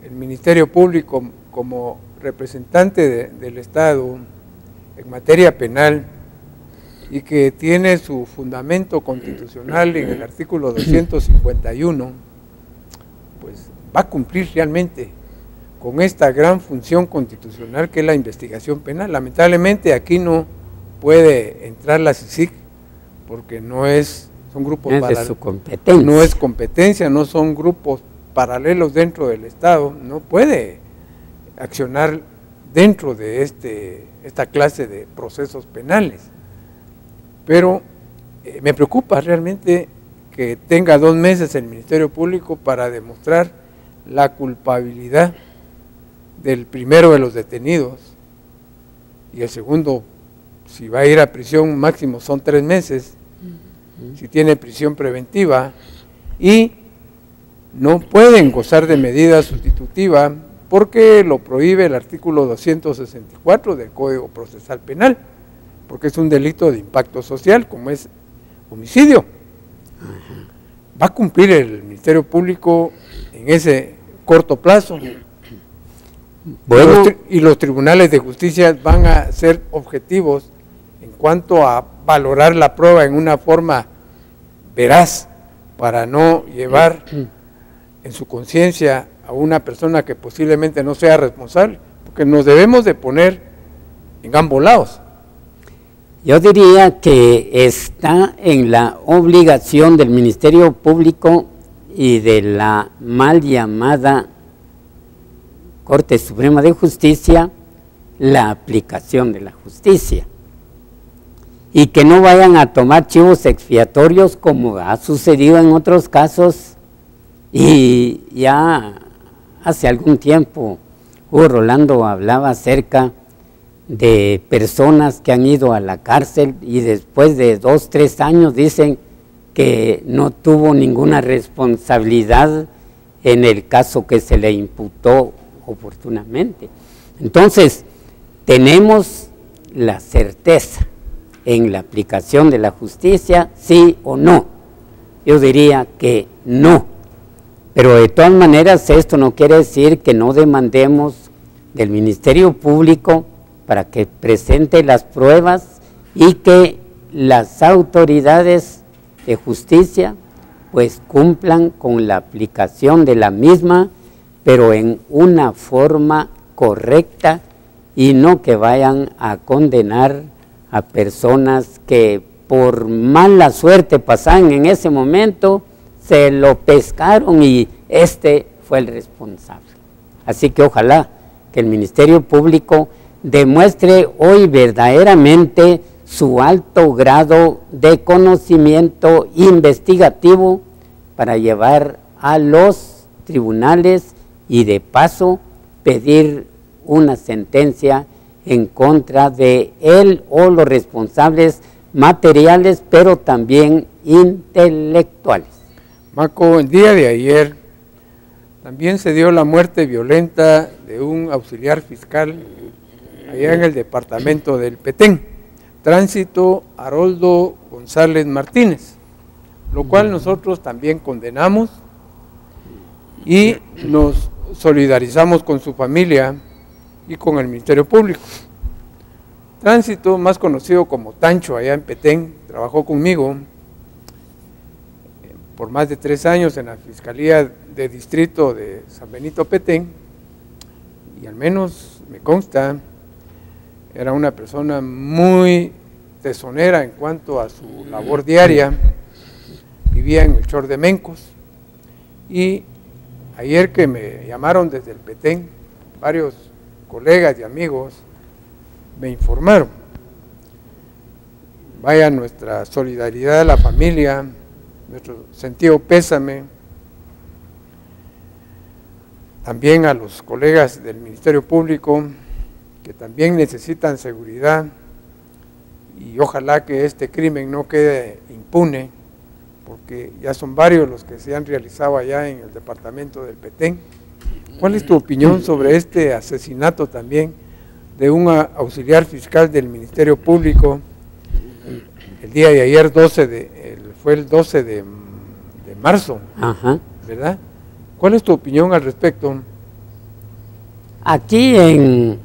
Speaker 2: el Ministerio Público como representante del Estado en materia penal y que tiene su fundamento constitucional en el artículo 251, pues va a cumplir realmente con esta gran función constitucional que es la investigación penal. Lamentablemente aquí no puede entrar la CICIG porque son grupos
Speaker 3: paralelos.
Speaker 2: No es competencia, no son grupos paralelos dentro del Estado, no puede accionar dentro de esta clase de procesos penales. Pero me preocupa realmente que tenga 2 meses el Ministerio Público para demostrar la culpabilidad del primero de los detenidos, y el segundo, si va a ir a prisión máximo son 3 meses, si tiene prisión preventiva, y no pueden gozar de medida sustitutiva porque lo prohíbe el artículo 264 del Código Procesal Penal, porque es un delito de impacto social, como es homicidio. Va a cumplir el Ministerio Público en ese corto plazo. Bueno, y los tribunales de justicia van a ser objetivos en cuanto a valorar la prueba en una forma veraz, para no llevar en su conciencia a una persona que posiblemente no sea responsable, porque nos debemos de poner en ambos lados.
Speaker 3: Yo diría que está en la obligación del Ministerio Público y de la mal llamada Corte Suprema de Justicia la aplicación de la justicia, y que no vayan a tomar chivos expiatorios como ha sucedido en otros casos. Y ya hace algún tiempo Hugo Rolando hablaba acerca de personas que han ido a la cárcel y después de 2, 3 años dicen que no tuvo ninguna responsabilidad en el caso que se le imputó oportunamente. Entonces, tenemos la certeza en la aplicación de la justicia, sí o no. Yo diría que no. Pero de todas maneras, esto no quiere decir que no demandemos del Ministerio Público para que presente las pruebas y que las autoridades de justicia pues cumplan con la aplicación de la misma, pero en una forma correcta, y no que vayan a condenar a personas que por mala suerte pasan en ese momento, se lo pescaron y fue el responsable. Así que ojalá que el Ministerio Público demuestre hoy verdaderamente su alto grado de conocimiento investigativo para llevar a los tribunales y de paso pedir una sentencia en contra de él o los responsables materiales, pero también intelectuales.
Speaker 2: Maco, el día de ayer también se dio la muerte violenta de un auxiliar fiscal allá en el departamento del Petén, Tránsito Haroldo González Martínez, lo cual nosotros también condenamos y nos solidarizamos con su familia y con el Ministerio Público. Tránsito, más conocido como Tancho allá en Petén, trabajó conmigo por más de 3 años en la Fiscalía de Distrito de San Benito Petén, y al menos me consta, era una persona muy tesonera en cuanto a su labor diaria, vivía en Melchor de Mencos, y ayer que me llamaron desde el Petén, varios colegas y amigos me informaron. Vaya nuestra solidaridad a la familia, nuestro sentido pésame también a los colegas del Ministerio Público que también necesitan seguridad, y ojalá que este crimen no quede impune, porque ya son varios los que se han realizado allá en el departamento del Petén. ¿Cuál es tu opinión sobre este asesinato también de un auxiliar fiscal del Ministerio Público el día de ayer, fue el 12 de marzo, ¿verdad? ¿Cuál es tu opinión al respecto?
Speaker 3: Aquí en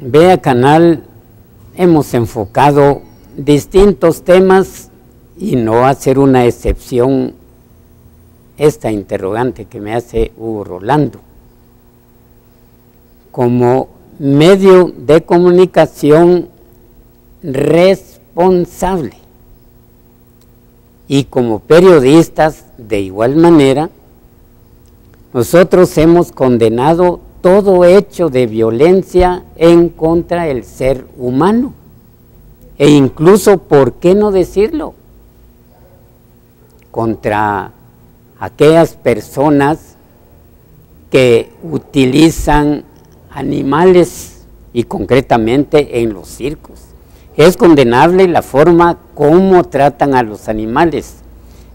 Speaker 3: Vea Canal hemos enfocado distintos temas y no hacer una excepción esta interrogante que me hace Hugo Rolando. Como medio de comunicación responsable y como periodistas de igual manera, nosotros hemos condenado todo hecho de violencia en contra del ser humano e incluso, ¿por qué no decirlo?, contra aquellas personas que utilizan animales y concretamente en los circos. Es condenable la forma como tratan a los animales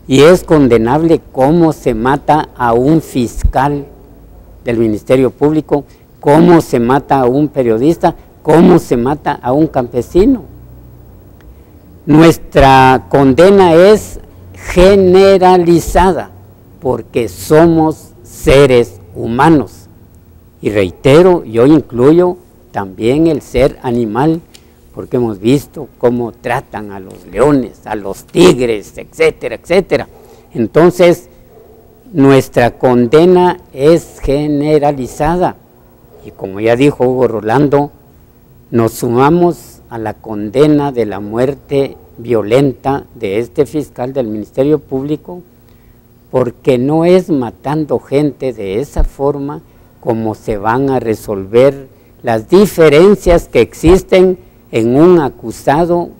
Speaker 3: y es condenable cómo se mata a un fiscal del Ministerio Público, cómo se mata a un periodista, cómo se mata a un campesino. Nuestra condena es generalizada porque somos seres humanos. Y reitero, yo incluyo también el ser animal, porque hemos visto cómo tratan a los leones, a los tigres, etcétera, etcétera. Entonces, nuestra condena es generalizada. Y como ya dijo Hugo Rolando, nos sumamos a la condena de la muerte violenta de este fiscal del Ministerio Público, porque no es matando gente de esa forma como se van a resolver las diferencias que existen en un acusado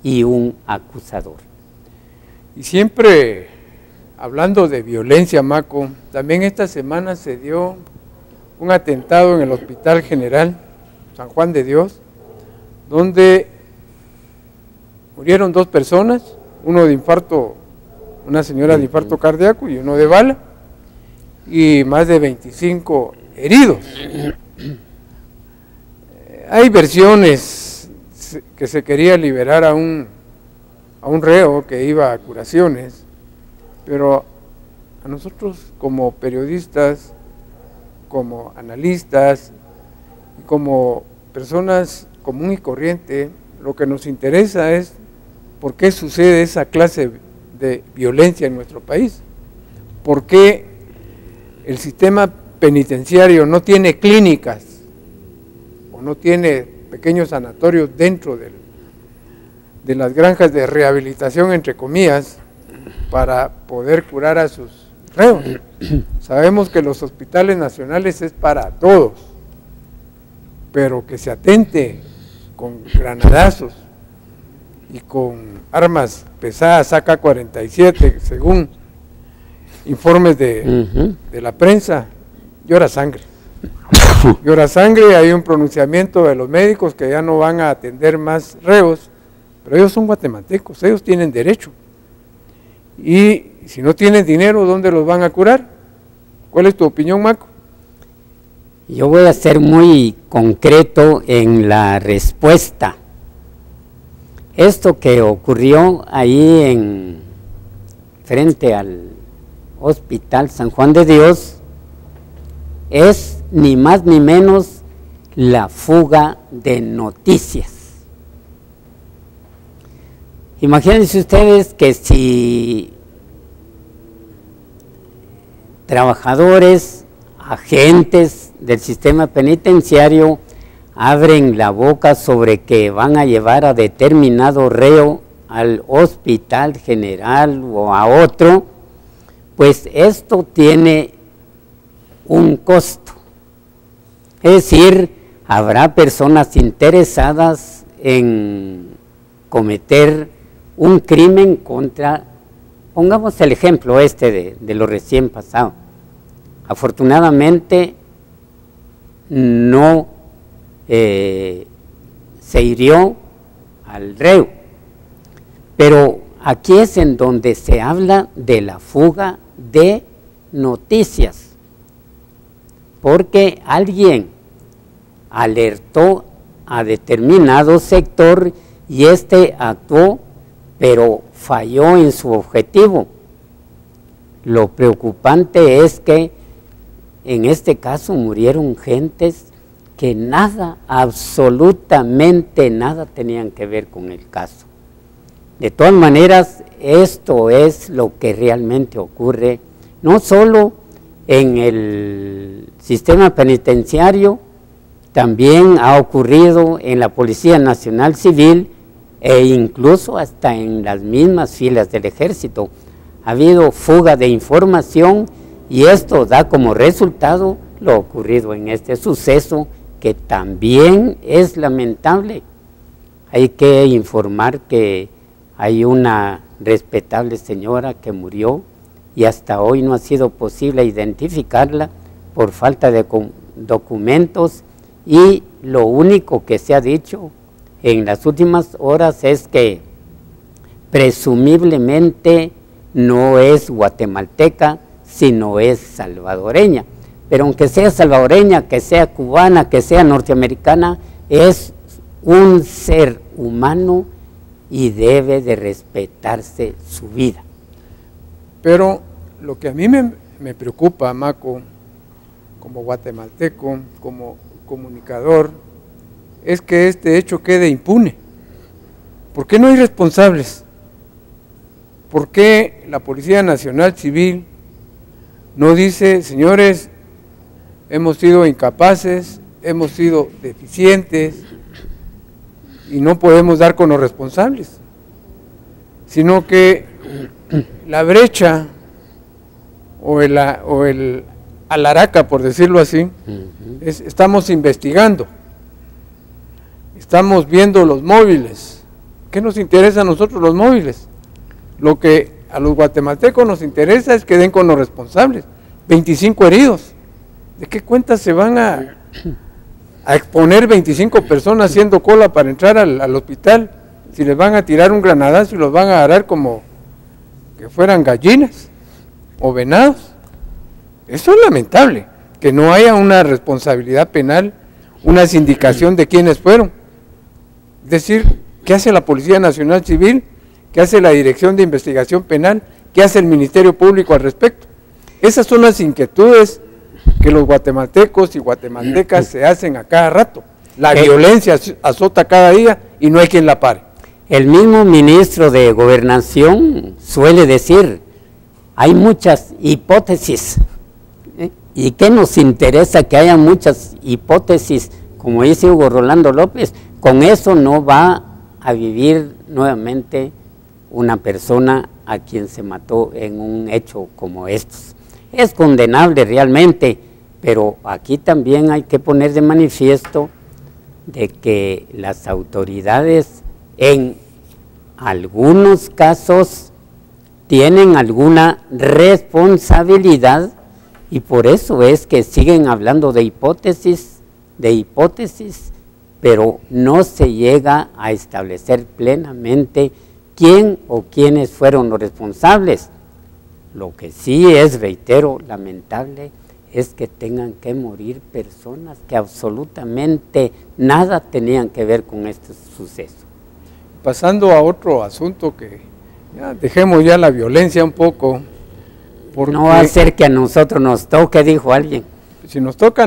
Speaker 3: y un acusador.
Speaker 2: Y siempre hablando de violencia, Maco, también esta semana se dio un atentado en el Hospital General San Juan de Dios, donde murieron 2 personas, uno de infarto, una señora de infarto cardíaco y uno de bala, y más de 25 heridos. Hay versiones que se quería liberar a un reo que iba a curaciones, pero a nosotros como periodistas, como analistas, como personas común y corriente, lo que nos interesa es por qué sucede esa clase de violencia en nuestro país, por qué el sistema penitenciario no tiene clínicas o no tiene pequeños sanatorios dentro de las granjas de rehabilitación, entre comillas, para poder curar a sus reos. Sabemos que los hospitales nacionales es para todos, pero que se atente con granadazos y con armas pesadas AK-47, según informes de la prensa, llora sangre. Llora sangre, hay un pronunciamiento de los médicos que ya no van a atender más reos, pero ellos son guatemaltecos, ellos tienen derecho. Y si no tienen dinero, ¿dónde los van a curar? ¿Cuál es tu opinión, Maco?
Speaker 3: Yo voy a ser muy concreto en la respuesta. Esto que ocurrió ahí frente al Hospital San Juan de Dios es ni más ni menos la fuga de noticias. Imagínense ustedes que si trabajadores, agentes del sistema penitenciario abren la boca sobre que van a llevar a determinado reo al Hospital General o a otro, pues esto tiene un costo. Es decir, habrá personas interesadas en cometer un crimen contra Pongamos el ejemplo este de lo recién pasado. Afortunadamente no se hirió al reo, pero aquí es en donde se habla de la fuga de noticias, porque alguien alertó a determinado sector y este actuó, pero falló en su objetivo. Lo preocupante es que en este caso murieron gentes que nada, absolutamente nada tenían que ver con el caso. De todas maneras, esto es lo que realmente ocurre, no solo en el sistema penitenciario, también ha ocurrido en la Policía Nacional Civil e incluso hasta en las mismas filas del Ejército. Ha habido fuga de información y esto da como resultado lo ocurrido en este suceso, que también es lamentable. Hay que informar que hay una respetable señora que murió y hasta hoy no ha sido posible identificarla por falta de documentos, y lo único que se ha dicho en las últimas horas es que presumiblemente no es guatemalteca, sino es salvadoreña. Pero aunque sea salvadoreña, que sea cubana, que sea norteamericana, es un ser humano y debe de respetarse su vida.
Speaker 2: Pero lo que a mí me preocupa, Maco, como guatemalteco, como comunicador, es que este hecho quede impune. ¿Por qué no hay responsables? ¿Por qué la Policía Nacional Civil no dice, señores, hemos sido incapaces, hemos sido deficientes y no podemos dar con los responsables? Sino que la brecha o el alaraca, por decirlo así, estamos investigando, estamos viendo los móviles. ¿Qué nos interesa a nosotros los móviles? Lo que a los guatemaltecos nos interesa es que den con los responsables. 25 heridos. ¿De qué cuenta se van a exponer 25 personas haciendo cola para entrar al hospital? Si les van a tirar un granadazo y los van a arar como que fueran gallinas o venados. Eso es lamentable, que no haya una responsabilidad penal, una sindicación de quiénes fueron. Es decir, ¿qué hace la Policía Nacional Civil? ¿Qué hace la Dirección de Investigación Penal? ¿Qué hace el Ministerio Público al respecto? Esas son las inquietudes que los guatemaltecos y guatemaltecas se hacen a cada rato. La violencia azota cada día y no hay quien la pare.
Speaker 3: El mismo ministro de Gobernación suele decir, hay muchas hipótesis. ¿Y qué nos interesa que haya muchas hipótesis? Como dice Hugo Rolando López, con eso no va a vivir nuevamente una persona a quien se mató en un hecho como estos. Es condenable realmente, pero aquí también hay que poner de manifiesto de que las autoridades en algunos casos tienen alguna responsabilidad, y por eso es que siguen hablando de hipótesis, pero no se llega a establecer plenamente quién o quiénes fueron los responsables. Lo que sí es, reitero, lamentable, es que tengan que morir personas que absolutamente nada tenían que ver con este suceso.
Speaker 2: Pasando a otro asunto, que dejemos ya la violencia un poco.
Speaker 3: No va a ser que a nosotros nos toque, dijo alguien.
Speaker 2: Si nos toca,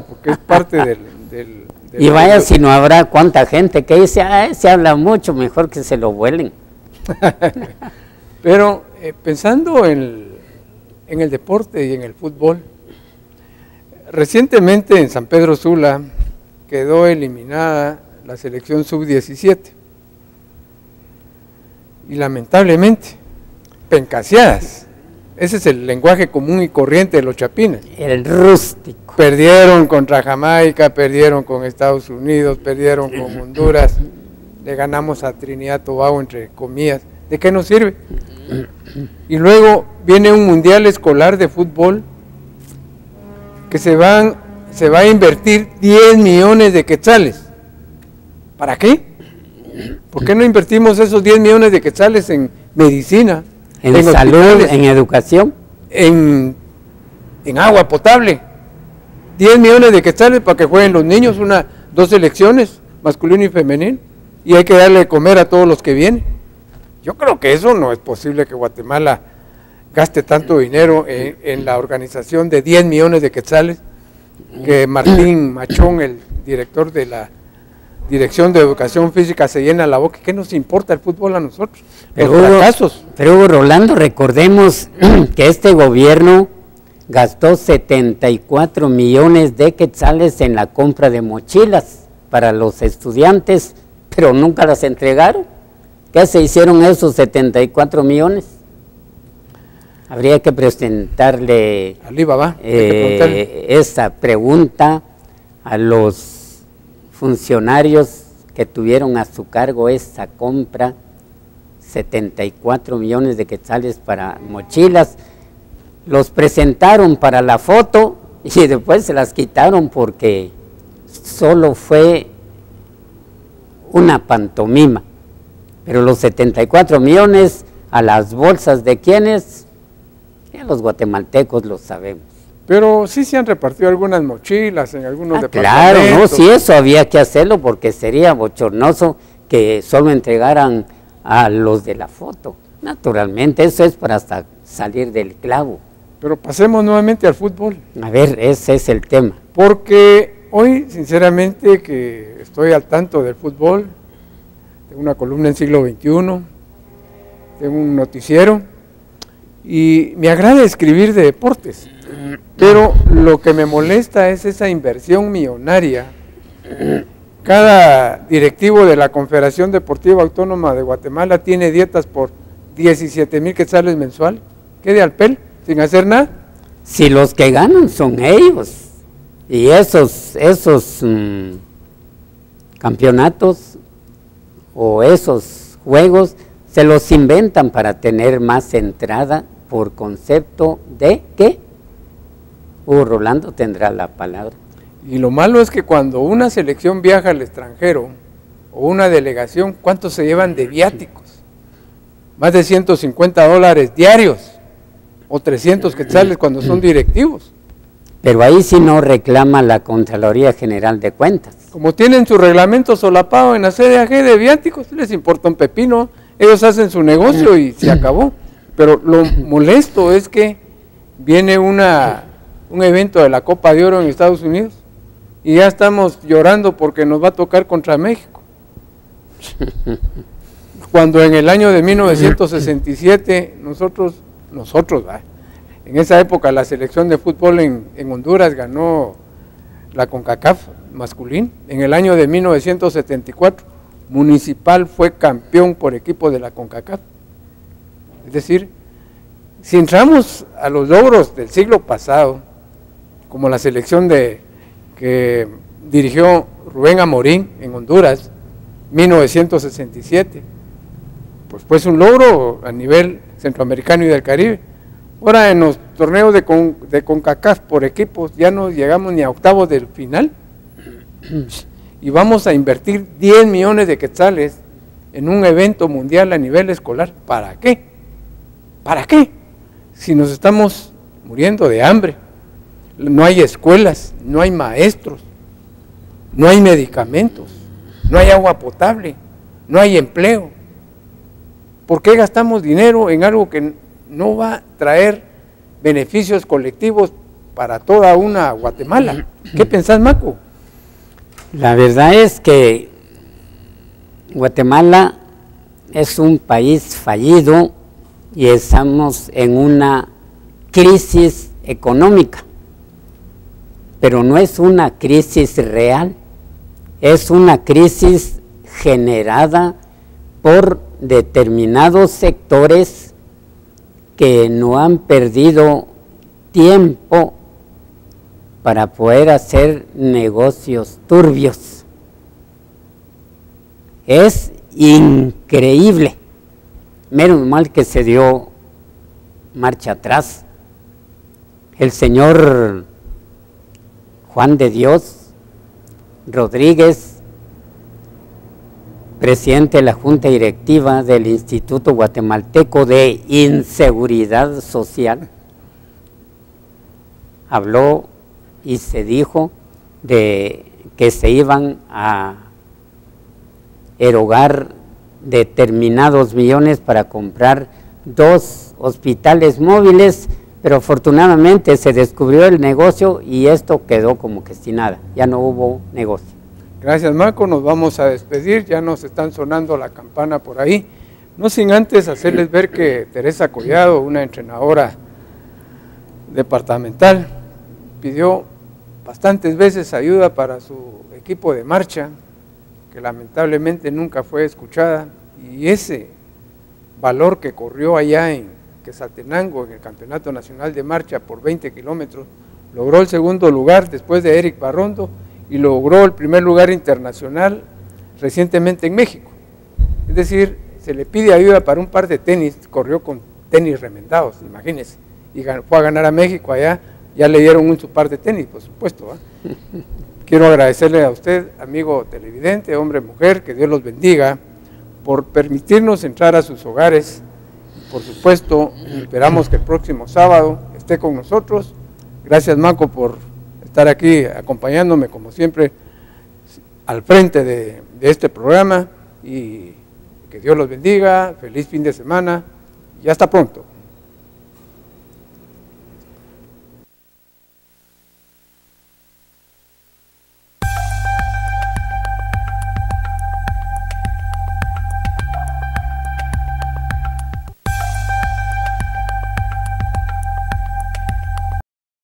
Speaker 2: porque es parte del
Speaker 3: y vaya si no habrá cuánta gente que dice, se habla mucho, mejor que se lo vuelen.
Speaker 2: Pero pensando en el deporte y en el fútbol, recientemente en San Pedro Sula quedó eliminada la selección sub-17 y lamentablemente pencaseadas. Ese es el lenguaje común y corriente de los chapines.
Speaker 3: El rústico.
Speaker 2: Perdieron contra Jamaica, perdieron con Estados Unidos, perdieron con Honduras, le ganamos a Trinidad Tobago, entre comillas. ¿De qué nos sirve? Y luego viene un mundial escolar de fútbol que se va a invertir 10 millones de quetzales. ¿Para qué? ¿Por qué no invertimos esos 10 millones de quetzales en medicina,
Speaker 3: en salud, en educación,
Speaker 2: en agua potable? 10 millones de quetzales para que jueguen los niños, 2 selecciones, masculino y femenino, y hay que darle de comer a todos los que vienen. Yo creo que eso no es posible, que Guatemala gaste tanto dinero en la organización de 10 millones de quetzales, que Martín Machón, el director de la Dirección de Educación Física, se llena la boca. ¿Qué nos importa el fútbol a nosotros? Pero
Speaker 3: Hugo Rolando, recordemos que este gobierno gastó 74 millones de quetzales en la compra de mochilas para los estudiantes, pero nunca las entregaron. ¿Qué se hicieron esos 74 millones? Habría que presentarle
Speaker 2: Alibaba,
Speaker 3: esa pregunta a los funcionarios que tuvieron a su cargo esa compra, 74 millones de quetzales para mochilas. Los presentaron para la foto y después se las quitaron porque solo fue una pantomima. Pero los 74 millones a las bolsas de quienes, ya los guatemaltecos lo sabemos.
Speaker 2: Pero sí se han repartido algunas mochilas en algunos
Speaker 3: departamentos. Claro, no, sí, eso había que hacerlo porque sería bochornoso que solo entregaran a los de la foto. Naturalmente, eso es para hasta salir del clavo.
Speaker 2: Pero pasemos nuevamente al fútbol.
Speaker 3: A ver, ese es el tema.
Speaker 2: Porque hoy, sinceramente, que estoy al tanto del fútbol, tengo una columna en Siglo XXI, tengo un noticiero, y me agrada escribir de deportes, pero lo que me molesta es esa inversión millonaria. Cada directivo de la Confederación Deportiva Autónoma de Guatemala tiene dietas por 17,000 quetzales mensual. ¿Qué de alpel? Sin hacer nada.
Speaker 3: Si los que ganan son ellos, y esos campeonatos o esos juegos se los inventan para tener más entrada por concepto de ¿qué? Hugo Rolando tendrá la palabra.
Speaker 2: Y lo malo es que cuando una selección viaja al extranjero o una delegación, ¿cuántos se llevan de viáticos? Más de $150 diarios o 300 quetzales cuando son directivos.
Speaker 3: Pero ahí sí no reclama la Contraloría General de Cuentas.
Speaker 2: Como tienen su reglamento solapado en la CDAG de viáticos, les importa un pepino, ellos hacen su negocio y se acabó. Pero lo molesto es que viene un evento de la Copa de Oro en Estados Unidos y ya estamos llorando porque nos va a tocar contra México. Cuando en el año de 1967 nosotros, en esa época la selección de fútbol en Honduras ganó la CONCACAF masculín. En el año de 1974 Municipal fue campeón por equipo de la CONCACAF. Es decir, si entramos a los logros del siglo pasado, como la selección que dirigió Rubén Amorín en Honduras, 1967, pues fue un logro a nivel centroamericano y del Caribe. Ahora en los torneos de CONCACAF por equipos ya no llegamos ni a octavos del final y vamos a invertir 10 millones de quetzales en un evento mundial a nivel escolar. ¿Para qué? ¿Para qué? Si nos estamos muriendo de hambre, no hay escuelas, no hay maestros, no hay medicamentos, no hay agua potable, no hay empleo. ¿Por qué gastamos dinero en algo que no va a traer beneficios colectivos para toda una Guatemala? ¿Qué pensás, Maco?
Speaker 3: La verdad es que Guatemala es un país fallido y estamos en una crisis económica, pero no es una crisis real, es una crisis generada por determinados sectores que no han perdido tiempo para poder hacer negocios turbios. Es increíble menos mal que se dio marcha atrás. El señor Juan de Dios Rodríguez, presidente de la Junta Directiva del Instituto Guatemalteco de Inseguridad Social, habló y se dijo de que se iban a erogar determinados millones para comprar 2 hospitales móviles, pero afortunadamente se descubrió el negocio y esto quedó como que sin nada, ya no hubo negocio.
Speaker 2: Gracias, Marco, nos vamos a despedir, ya nos están sonando la campana por ahí, no sin antes hacerles ver que Teresa Collado, una entrenadora departamental, pidió bastantes veces ayuda para su equipo de marcha, que lamentablemente nunca fue escuchada, y ese valor que corrió allá en Quetzaltenango, en el Campeonato Nacional de Marcha por 20 kilómetros, logró el segundo lugar después de Eric Barrondo y logró el primer lugar internacional recientemente en México. Es decir, se le pide ayuda para un par de tenis, corrió con tenis remendados, imagínense, y fue a ganar a México allá, ya le dieron su par de tenis, por supuesto. Quiero agradecerle a usted, amigo televidente, hombre, mujer, que Dios los bendiga, por permitirnos entrar a sus hogares. Por supuesto, esperamos que el próximo sábado esté con nosotros. Gracias, Marco, por estar aquí acompañándome, como siempre, al frente de este programa, y que Dios los bendiga, feliz fin de semana y hasta pronto.